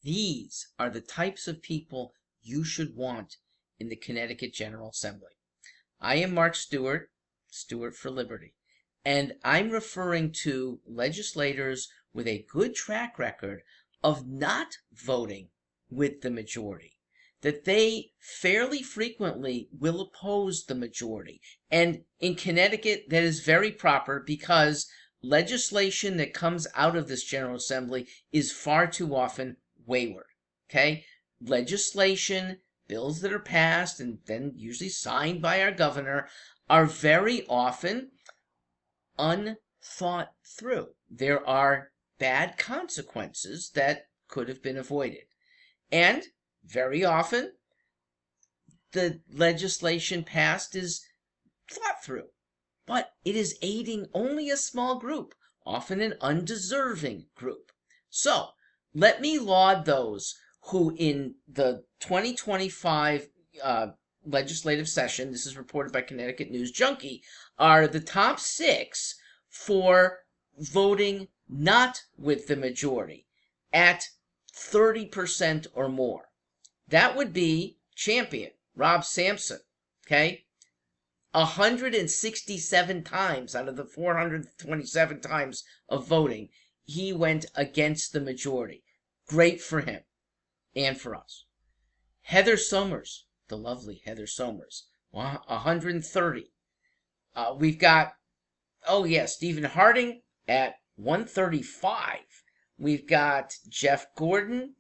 These are the types of people you should want in the Connecticut General Assembly. I am Mark Stewart, Stewart for Liberty, and I'm referring to legislators with a good track record of not voting with the majority, that they fairly frequently will oppose the majority. And in Connecticut, that is very proper because legislation that comes out of this General Assembly is far too often wayward. Okay? Legislation, bills that are passed and then usually signed by our governor, are very often unthought through. There are bad consequences that could have been avoided. And very often, the legislation passed is thought through, but it is aiding only a small group, often an undeserving group. So, let me laud those who in the 2025 legislative session, this is reported by Connecticut News Junkie, are the top 6 for voting not with the majority at 30% or more. That would be champion Rob Sampson, okay? 167 times out of the 427 times of voting, he went against the majority. Great for him and for us. Heather Somers, the lovely Heather Somers, 130. We've got, Stephen Harding at 135. We've got Jeff Gordon,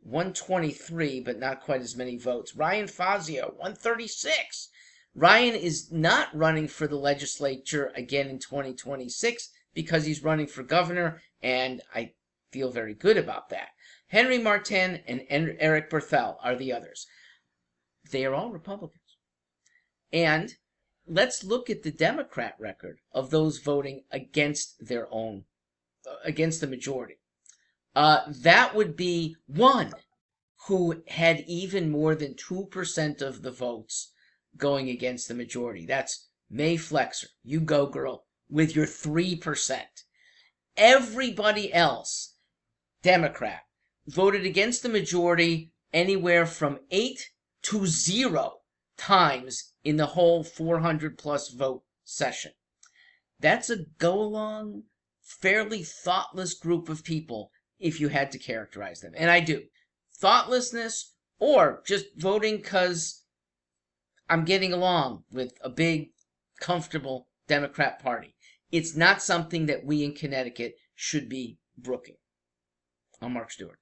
123, but not quite as many votes. Ryan Fazio, 136. Ryan is not running for the legislature again in 2026 because he's running for governor, and I feel very good about that. Hernr Martin and Eric Berthel are the others. They are all Republicans. And let's look at the Democrat record of those voting against their own, against the majority. That would be one who had even more than 2% of the votes going against the majority. That's May Flexer. You go, girl, with your 3%. Everybody else, Democrat, voted against the majority anywhere from 8 to 0 times in the whole 400-plus vote session. That's a go-along, fairly thoughtless group of people if you had to characterize them. And I do. Thoughtlessness or just voting because I'm getting along with a big, comfortable Democrat Party. It's not something that we in Connecticut should be brooking. I'm Mark Stewart.